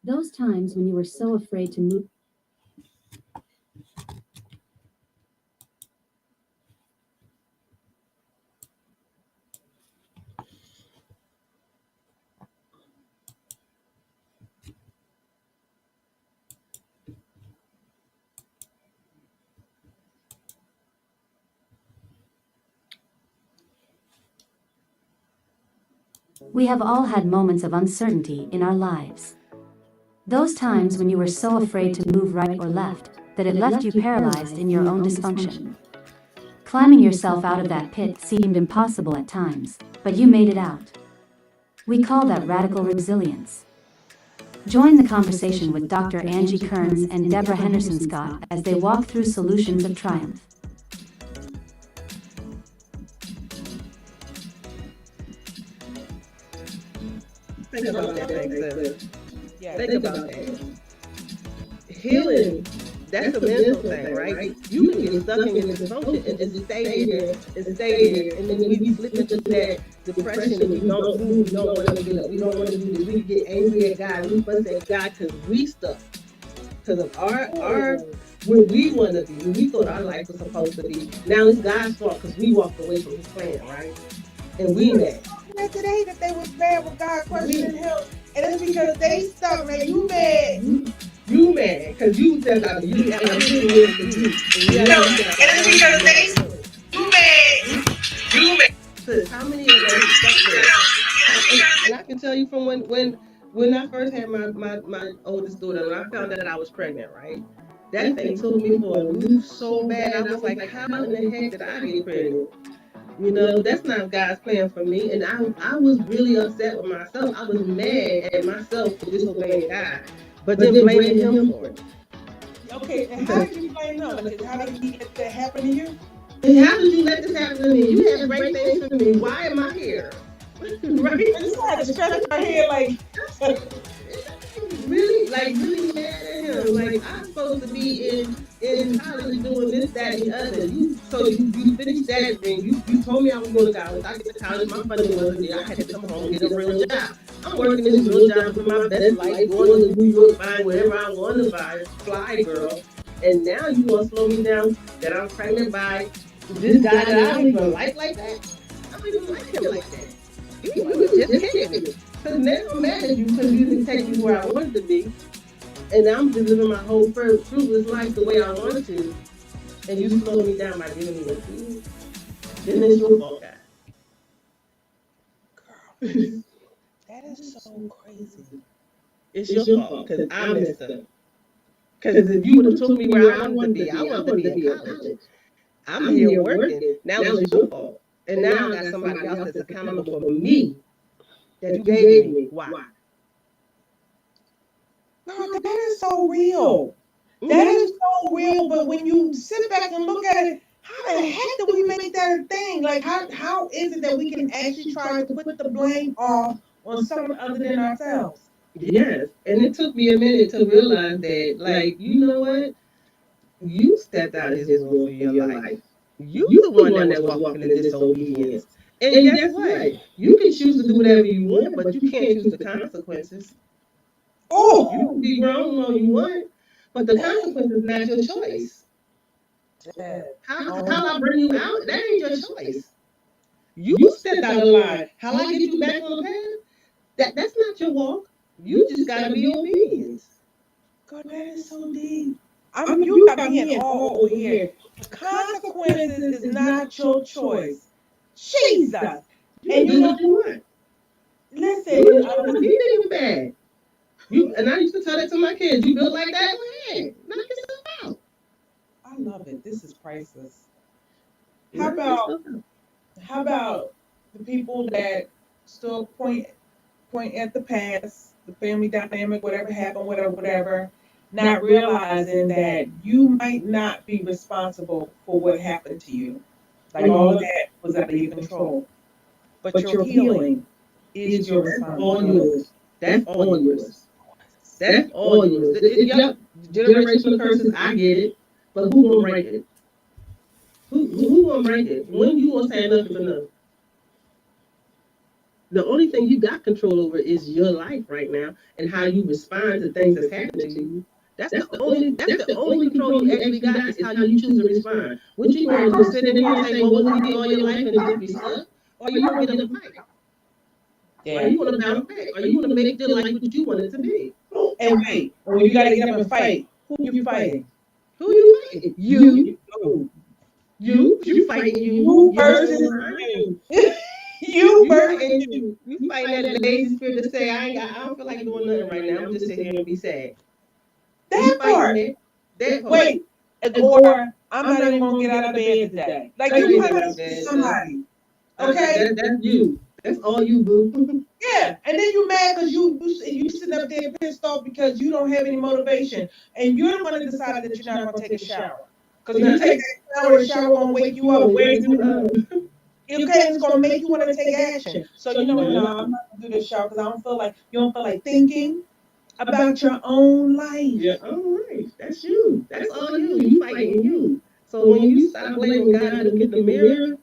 Those times when you were so afraid to move. We have all had moments of uncertainty in our lives. Those times when you were so afraid to move right or left that it left you paralyzed in your own dysfunction. Climbing yourself out of that pit seemed impossible at times, but you made it out. We call that radical resilience. Join the conversation with Dr. Angie Kearns and Deborah Henderson Scott as they walk through solutions of triumph. Think about that thing, sis. Think about that. Healing, that's a mental thing, right? You can get stuck in your dysfunction and just stay there and stay there. And then we slip into that depression and we don't move, we don't want to get up, we don't want to do this. We get angry at God, we fuss at God because we stuck. Because of our where we want to be, where we thought our life was supposed to be. Now it's God's fault because we walked away from his plan, right? And we mad. Today that they was mad with God questioning him, and it's because they stuck. Man, you mad? You mad because you said that you and I'm sitting with you. No, and it's because they you mad. You mad. Sis, how many of us stuck there? And I can tell you from when I first had my oldest daughter, when I found out I was pregnant, right? That thing took me for a loop so bad. I was like, how in the heck did I get pregnant? You know, that's not God's plan for me. And I was really upset with myself. I was mad at myself for disobeying God, but then blaming him for it. Okay, and how did you blame him? Like, how did he let that happen to you? And how did you let this happen to me? You had great things for me. Why am I here? Right? You had to scratch my head like really mad at him. Like I'm supposed to be in college doing this, that, and the other. You finished that degree. You told me I was going to college. I get to college, my funding wasn't there. I had to come home and get a real job. I'm working this real job with my best life, going to New York, buying whatever I want to buy, fly girl. And now you want to slow me down that I'm pregnant by this guy that I don't even like that? I don't even like him like that. You was just kidding me. Because now I'm mad at you because you didn't take me where I wanted to be. And now I'm just living my whole fruitless life the way I want to. And you slow me down by giving me a kid. Then it's your fault, guy. girl. That is so crazy. It's your fault because I messed up. Because if you would have took me where I wanted to be, I wanted to be in college. I'm here working. Now it's your fault. And now I got somebody else that's accountable for me that you gave me. Why? Girl, that is so real. That is so real. But when you sit back and look at it, how the heck do we make that a thing? Like, how is it that we can actually try to put the blame off on someone other than ourselves? Yes. And it took me a minute to realize that, like, you know what? You stepped out of his will for your life. You the one that was walking in disobedience. And guess what? You can choose to do whatever you want, but you can't choose the consequences. Oh, You can be wrong all you want, but the consequence is not your choice. How I bring you out, that ain't your choice. You stepped out of line. How I get you back on the path, that's not your walk. You just gotta be obedient. God, that is so deep. You got me in awe over here. The consequences is not your choice. Jesus. And do what you want. listen, Do what you want. Be big and bad. And I used to tell that to my kids. You built like that? Go ahead. Knock yourself out. I love it. This is priceless. How Knock about yourself out. how about the people that still point at the past, the family dynamic, whatever happened, whatever, not realizing that you might not be responsible for what happened to you. Like all of that was out of your control. But your healing is your All responsibility. yours. That's all yours. That's all yours. Yep. Generational curses, I get it. But who gonna break it? Who gonna break it? When you gonna say enough is enough? The only thing you got control over is your life right now and how you respond to things that's happening to you. That's the only control you actually got is how you choose to respond. What you gonna do? Sit in here and say woe is me all your life and just be stuck? Or you gonna get up and fight? Are Yeah. you gonna bounce back? Are you gonna make your life what you want it to be? And wait, when you gotta get up and fight, who you fighting? Who you fighting? You. You. You fighting you. You Your versus own mind. you. You You versus fighting you. you. You fighting that lazy spirit to say I don't feel like doing nothing right now. I'm just sit here and be sad. You That fighting part. that part. Wait, or I'm not even gonna get out of bed today. Like I you ain't fighting never bad stuff. somebody, okay? That's you. That's all you, boo. Yeah, and then you mad because you sitting up there pissed off because you don't have any motivation, and you're the one that decided that you're not gonna take a shower. Because if No, you take that shower, the shower gonna wake you up. Wake you up. up. Okay, and it's gonna make you want to take action. So you know what? No, I'm not gonna do this shower because I don't feel like you don't feel like thinking about your own life. Yeah, all right. That's you. That's all you. You fighting you. So when you stop blaming God and look in the mirror,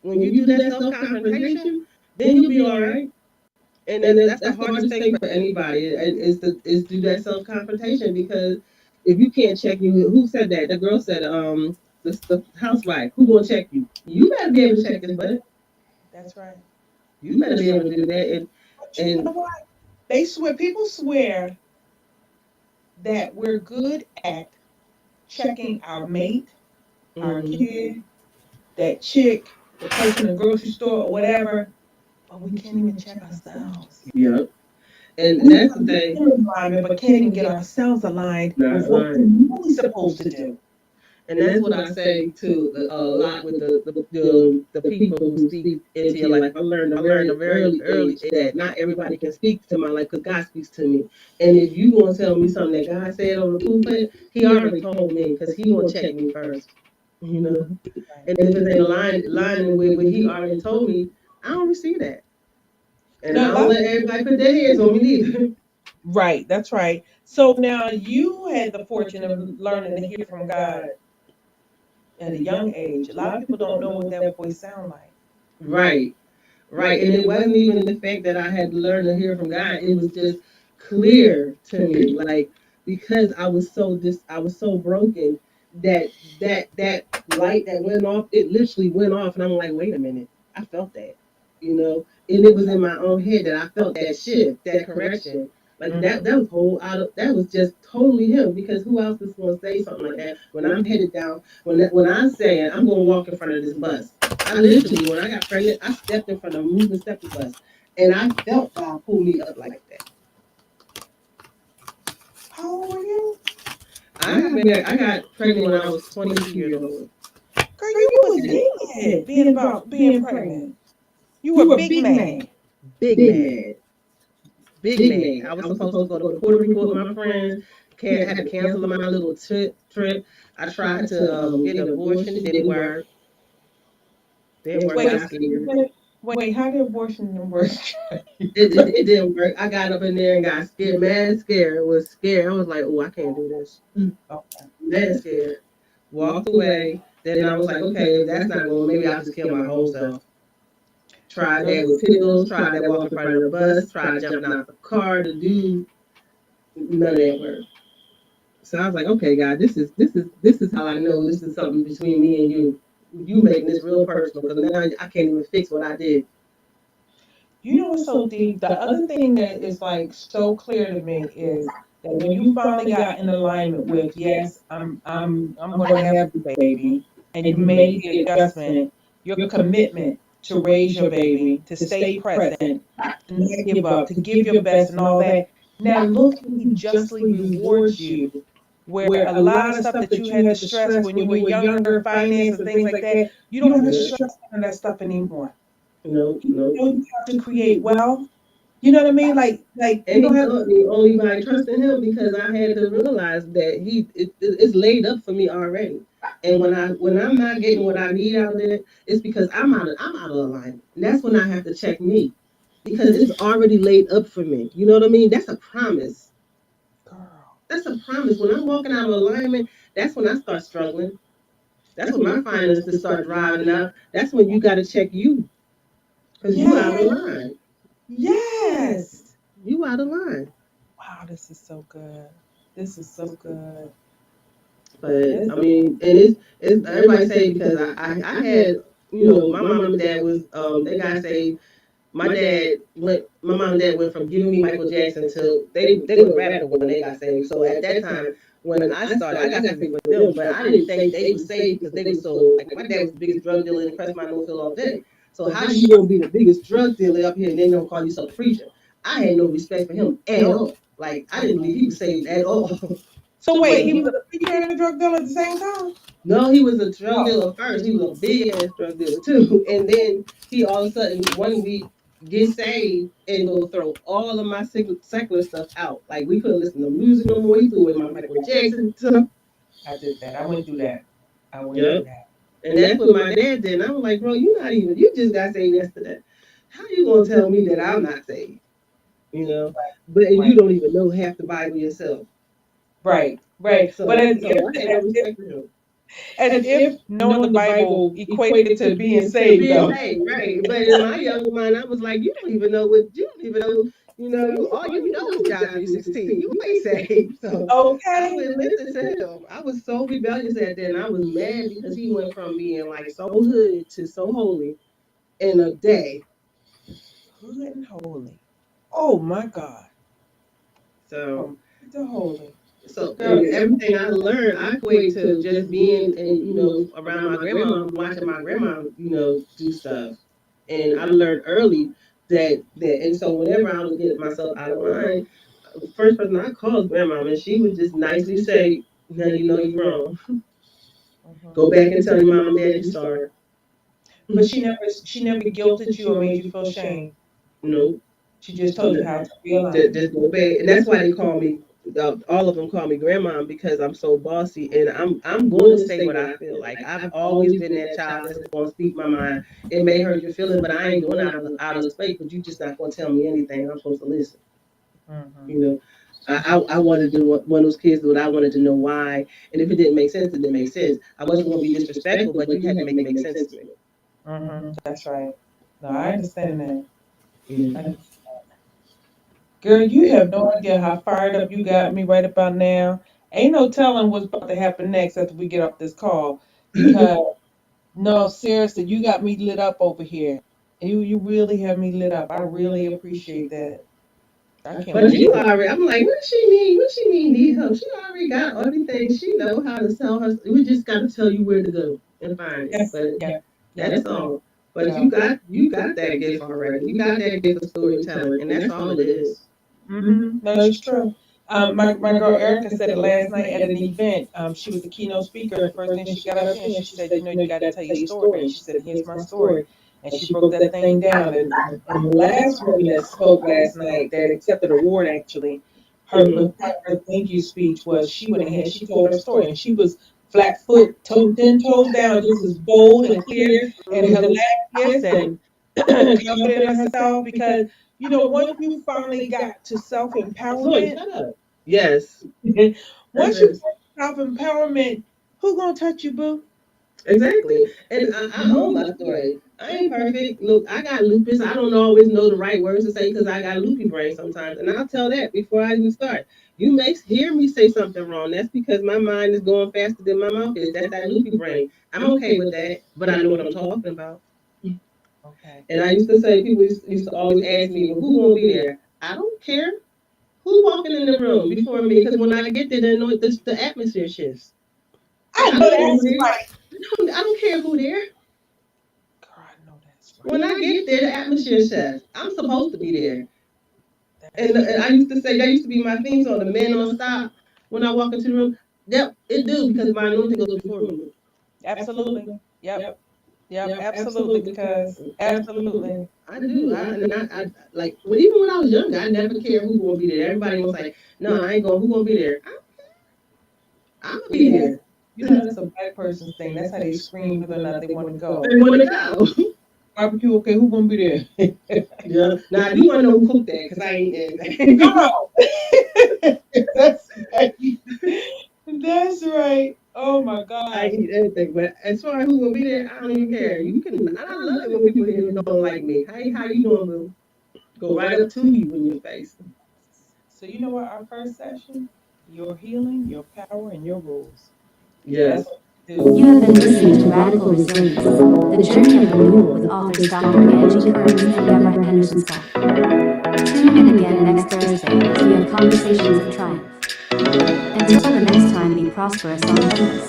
when you do that self confrontation, then you'll be all right. And that's the hardest thing for anybody is do that self confrontation because if you can't check you, who said that? The girl said, the housewife, who gonna check you? You better be able to check this butt. That's right. You better be able to do that. But you know And what? They swear. People swear that we're good at checking our mate, our mm, kid, that chick, the person in the grocery store, or whatever, but we can't even check ourselves. yeah. And We that's want the to get thing. in alignment, but can't even get ourselves aligned Not with what we're lying. really supposed to do. And that's what I say to a lot with the people who speak into your life. I learned a very early age that not everybody can speak to my life because God speaks to me. And if you gonna tell me something that God said on the pulpit, He already told me because He gonna check me first. You know, and if it's in lining with what He already told me, I don't receive that, and I Now, don't let everybody put their hands on me neither. right, that's right. So now you had the fortune of learning to hear from God at a young age. A lot of people don't know what that voice sounds like. Right. Right. And it wasn't even the fact that I had to learn to hear from God. It was just clear to me. Like because I was so broken that that light that went off, it literally went off and I'm like, wait a minute. I felt that. You know? And it was in my own head that I felt that shift, that correction. Like that was whole out of that was just totally him because who else is gonna say something like that when I'm headed down when I'm saying I'm gonna walk in front of this bus. I literally, when I got pregnant, I stepped in front of a moving septic bus, and I felt God pull me up like that. How old were you? I got pregnant when I was 22 years old. Girl, you was big being about being pregnant. You were big mad. Big mad, big mad. I was supposed to go to Puerto Rico with my friends. Can't had to cancel my little trip. I tried to get an abortion. It didn't work. Didn't work. I Wait, got scared. wait, how did abortion work? It didn't work. I got up in there and got scared, mad scared. Was scared. I was like, oh, I can't do this. Okay. Mad scared. Walked away. Then I was like, okay, if that's not going, maybe I'll just kill my whole self. Tried that with pills. Tried that walking in front of the bus. Tried jumping out the car to do none of that work. So I was like, okay, God, this is how I know this is something between me and you. You making this real personal because now I can't even fix what I did. You know what's so deep? The other thing that is like so clear to me is that when you finally got in alignment with, yes, I'm gonna have the baby, and you made the adjustment, your commitment to raise your baby, to stay present, to not give up, to give your best and all that. Now look how he justly rewards you. Where a lot of stuff that you had to stress when you were younger, finance and things like that, you don't have to Yeah. stress on that stuff anymore. No, You no. know you have to create wealth. You know what I mean? Like you And don't he have taught me only by trusting him because I had to realize that it's laid up for me already. And when I'm not getting what I need out of it, it's because I'm out of alignment. And that's when I have to check me because it's already laid up for me. You know what I mean? That's a promise. girl. That's a promise. When I'm walking out of alignment, that's when I start struggling. That's when my finances start driving up. That's when you got to check you because you out Yeah. of line. Yes. You out of line. Wow, this is so good. This is so good. But This, I mean, and it's everybody say because I had my mom and dad was they got saved. My mom and dad went from giving me Michael Jackson to they were radical when they got saved. So at that time when I started, I got saved with them, but I didn't think they were saved because they were so like my dad was the biggest drug dealer in Crestmont Northfield all day. So how you gonna be the biggest drug dealer up here and then gonna call yourself a preacher? I had no respect for him at all. Like I didn't believe he was saved at all. so So wait, he was a preacher and a drug dealer at the same time? no, he was a drug dealer first. He was a big ass drug dealer too. And then he all of a sudden one week get saved and go throw all of my secular stuff out. Like we couldn't listen to music no more. He threw away my Michael Jackson stuff. I did that. I wouldn't do that. I wouldn't do Yep. that. And that's what my dad did. And I was like, bro, you just got saved yesterday. How you gonna tell me that I'm not saved? You know? But and you Right. don't even know half the Bible yourself. Right. Right. But So I had no respect for him. as if knowing the Bible equated to being saved, Being though. saved, right? But in my younger mind, I was like, you don't even know, you all you know is John 3:16. You ain't saved, so I Okay. wouldn't listen to him. I was so rebellious at that, and I was mad because he went from being like so hood to so holy in a day. Good and holy. Oh my God. So, From good to holy. Girl, and everything I learned, I equate to just being and around my grandma, watching my grandma, do stuff. And I learned early and so whenever I would get myself out of line, the first person I called was grandma, and she would just nicely say, "Now you know you're wrong. Go back and tell your mom and dad you're sorry." but she never guilted you or made you feel shame. No, She just told you no, how to realize. just go back, and that's why they call me. All of them call me grandma because I'm so bossy, and I'm going to say what I feel. Like I've always been that child that's going to speak my mind. It may hurt your feelings, but I ain't doing it out of space. But you just not going to tell me anything. I'm supposed to listen. You Mm-hmm. know, I wanted to do one of those kids that I wanted to know why, and if it didn't make sense, it didn't make sense. I wasn't going to be disrespectful, but you had to make sense to me. Mm-hmm. That's right. No, I understand that. Yeah. I, girl, you have no idea how fired up you got me right about now. Ain't no telling what's about to happen next after we get off this call. Because no, seriously, you got me lit up over here. You really have me lit up. I really appreciate that. I can't But wait you to. already, I'm like, what does she mean? What she mean need help? She already got everything. She know how to sell her. We just got to tell you where to go and find it. Yep, But yep, that's yep. all. But Yeah. you got that gift already. You got that gift of storytelling, and that's all it is. Mm-hmm. No, it's true. My girl Erica said it last night at an event. She was the keynote speaker. The first thing she got up there and she said, you got to tell your story. And she said, here's my story. And she broke that thing down. And the last woman that spoke last night, that accepted an award actually, Hmm. her thank you speech was she went ahead, she told her story, and she was flat foot, 10 toes down, just as bold and clear and hilarious and confident in herself because once you finally got to self Lloyd, empowerment, shut up. Yes, that's once you it. get self empowerment, who gonna touch you, boo? Exactly. And I own my story. I ain't perfect. Look, I got lupus. I don't always know the right words to say because I got loopy brain sometimes. And I'll tell that before I even start. You may hear me say something wrong. That's because my mind is going faster than my mouth is. That's that loopy brain. I'm okay with that, but I know what I'm talking about. Okay. And I used to say, people used to always ask me, well, who gonna be there? I don't care who walking in the room before me, because when I get there, the atmosphere shifts. I I know don't care who that's there. right. I don't care who there. Girl, I know that's When right. I get there, the atmosphere shifts. I'm supposed to be there. That's And I used to say that used to be my theme song, the man on stop. When I walk into the room, yep, it do because my anointing goes before me. absolutely. Yep. Yep. Absolutely. Because absolutely. I do. I like even when I was younger, I never cared who gonna be there. Everybody was like, no, I ain't going. Who gonna be there? I'm gonna be there. That's a black person's thing. That's how they scream whether or not they want to go. They want to go. Barbecue, okay, who gonna be there? Yeah. Now I do want to know who cooked that because I ain't. Oh, that's right. That's right. Oh my I God. eat anything, but as far as who gonna be there, I don't even care. You can. I love it when people here don't like me. How you doing, boo? Go right up to you in your face. So you know what? Our first session, your healing, your power, and your rules. Yes. That's what we do. You have been listening to Radical Resilience, the journey of renewal with authors Dr. Angie Kearns and Deborah Henderson Scott. Tune in again next Thursday as we have conversations of triumph. Until the next time, be prosperous on purpose.